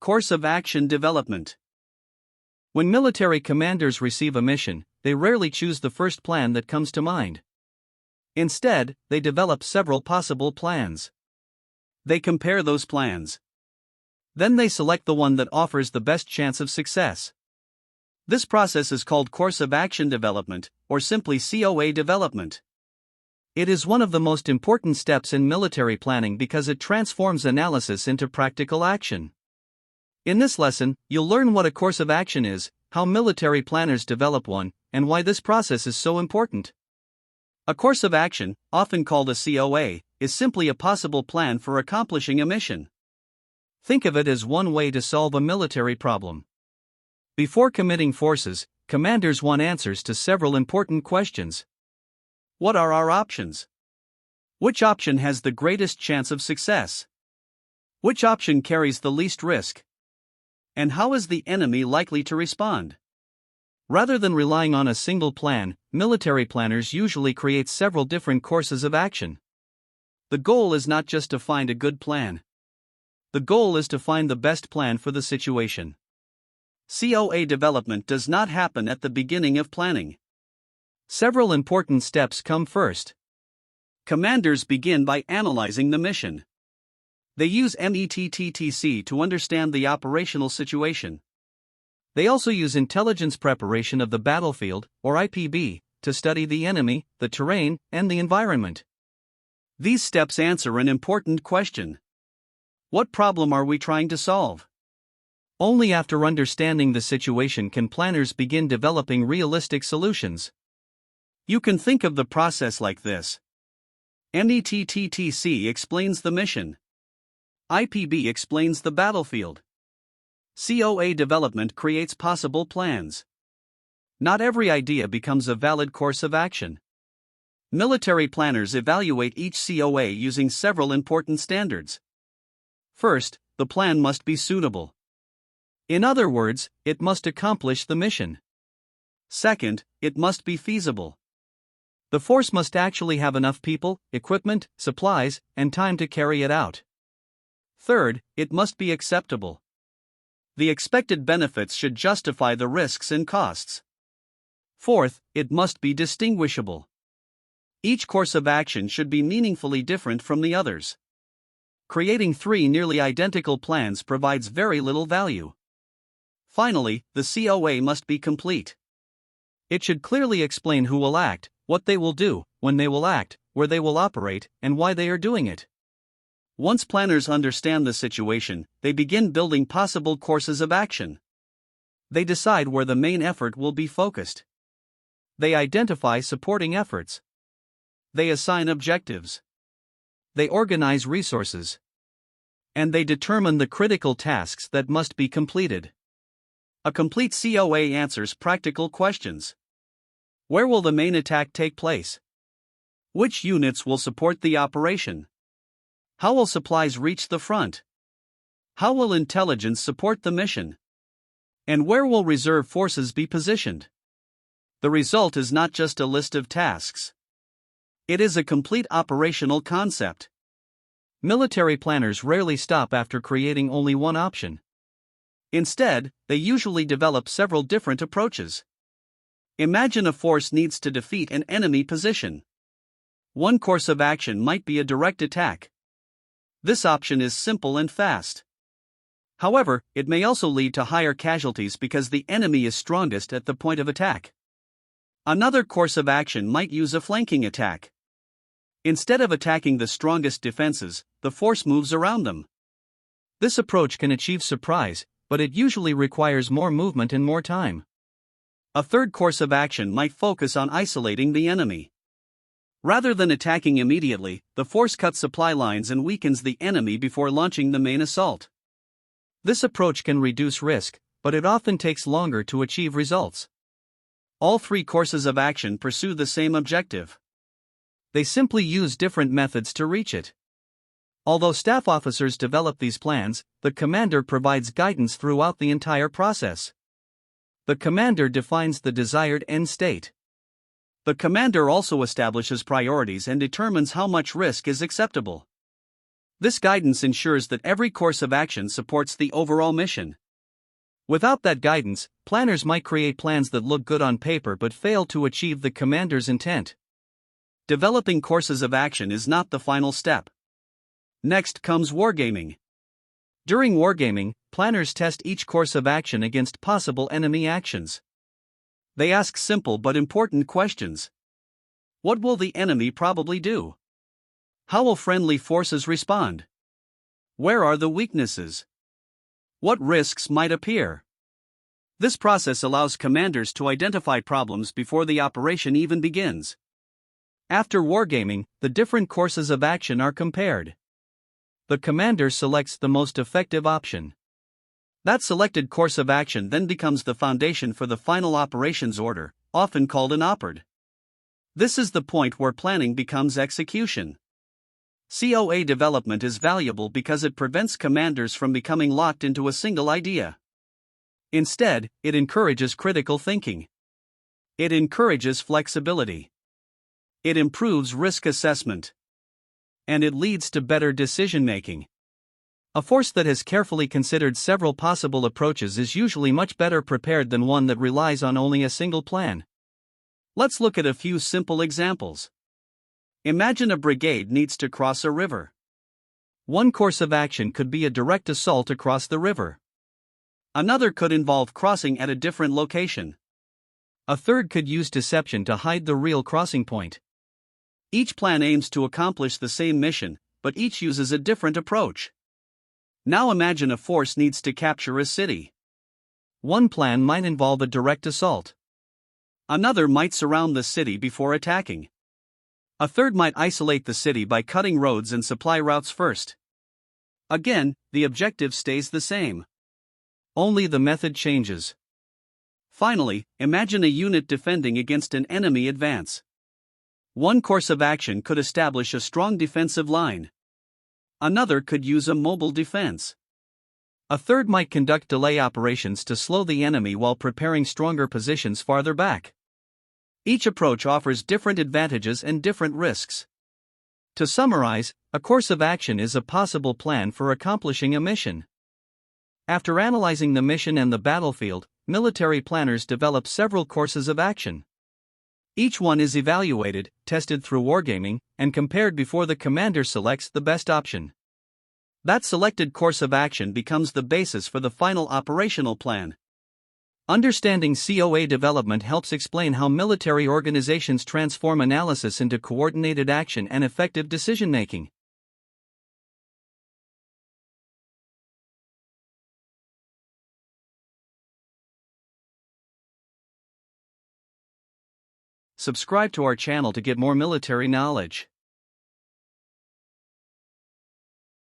Course of Action Development. When military commanders receive a mission, they rarely choose the first plan that comes to mind. Instead, they develop several possible plans. They compare those plans. Then they select the one that offers the best chance of success. This process is called Course of Action Development, or simply COA Development. It is one of the most important steps in military planning because it transforms analysis into practical action. In this lesson, you'll learn what a course of action is, how military planners develop one, and why this process is so important. A course of action, often called a COA, is simply a possible plan for accomplishing a mission. Think of it as one way to solve a military problem. Before committing forces, commanders want answers to several important questions. What are our options? Which option has the greatest chance of success? Which option carries the least risk? And how is the enemy likely to respond? Rather than relying on a single plan, military planners usually create several different courses of action. The goal is not just to find a good plan. The goal is to find the best plan for the situation. COA development does not happen at the beginning of planning. Several important steps come first. Commanders begin by analyzing the mission. They use METTTC to understand the operational situation. They also use intelligence preparation of the battlefield, or IPB, to study the enemy, the terrain, and the environment. These steps answer an important question. What problem are we trying to solve? Only after understanding the situation can planners begin developing realistic solutions. You can think of the process like this. METTTC explains the mission. IPB explains the battlefield. COA development creates possible plans. Not every idea becomes a valid course of action. Military planners evaluate each COA using several important standards. First, the plan must be suitable. In other words, it must accomplish the mission. Second, it must be feasible. The force must actually have enough people, equipment, supplies, and time to carry it out. Third, it must be acceptable. The expected benefits should justify the risks and costs. Fourth, it must be distinguishable. Each course of action should be meaningfully different from the others. Creating three nearly identical plans provides very little value. Finally, the COA must be complete. It should clearly explain who will act, what they will do, when they will act, where they will operate, and why they are doing it. Once planners understand the situation, they begin building possible courses of action. They decide where the main effort will be focused. They identify supporting efforts. They assign objectives. They organize resources. And they determine the critical tasks that must be completed. A complete COA answers practical questions. Where will the main attack take place? Which units will support the operation? How will supplies reach the front? How will intelligence support the mission? And where will reserve forces be positioned? The result is not just a list of tasks. It is a complete operational concept. Military planners rarely stop after creating only one option. Instead, they usually develop several different approaches. Imagine a force needs to defeat an enemy position. One course of action might be a direct attack. This option is simple and fast. However, it may also lead to higher casualties because the enemy is strongest at the point of attack. Another course of action might use a flanking attack. Instead of attacking the strongest defenses, the force moves around them. This approach can achieve surprise, but it usually requires more movement and more time. A third course of action might focus on isolating the enemy. Rather than attacking immediately, the force cuts supply lines and weakens the enemy before launching the main assault. This approach can reduce risk, but it often takes longer to achieve results. All three courses of action pursue the same objective. They simply use different methods to reach it. Although staff officers develop these plans, the commander provides guidance throughout the entire process. The commander defines the desired end state. The commander also establishes priorities and determines how much risk is acceptable. This guidance ensures that every course of action supports the overall mission. Without that guidance, planners might create plans that look good on paper but fail to achieve the commander's intent. Developing courses of action is not the final step. Next comes wargaming. During wargaming, planners test each course of action against possible enemy actions. They ask simple but important questions. What will the enemy probably do? How will friendly forces respond? Where are the weaknesses? What risks might appear? This process allows commanders to identify problems before the operation even begins. After wargaming, the different courses of action are compared. The commander selects the most effective option. That selected course of action then becomes the foundation for the final operations order, often called an OPORD. This is the point where planning becomes execution. COA development is valuable because it prevents commanders from becoming locked into a single idea. Instead, it encourages critical thinking. It encourages flexibility. It improves risk assessment. And it leads to better decision-making. A force that has carefully considered several possible approaches is usually much better prepared than one that relies on only a single plan. Let's look at a few simple examples. Imagine a brigade needs to cross a river. One course of action could be a direct assault across the river. Another could involve crossing at a different location. A third could use deception to hide the real crossing point. Each plan aims to accomplish the same mission, but each uses a different approach. Now imagine a force needs to capture a city. One plan might involve a direct assault. Another might surround the city before attacking. A third might isolate the city by cutting roads and supply routes first. Again, the objective stays the same. Only the method changes. Finally, imagine a unit defending against an enemy advance. One course of action could establish a strong defensive line. Another could use a mobile defense. A third might conduct delay operations to slow the enemy while preparing stronger positions farther back. Each approach offers different advantages and different risks. To summarize, a course of action is a possible plan for accomplishing a mission. After analyzing the mission and the battlefield, military planners develop several courses of action. Each one is evaluated, tested through wargaming, and compared before the commander selects the best option. That selected course of action becomes the basis for the final operational plan. Understanding COA development helps explain how military organizations transform analysis into coordinated action and effective decision-making. Subscribe to our channel to get more military knowledge.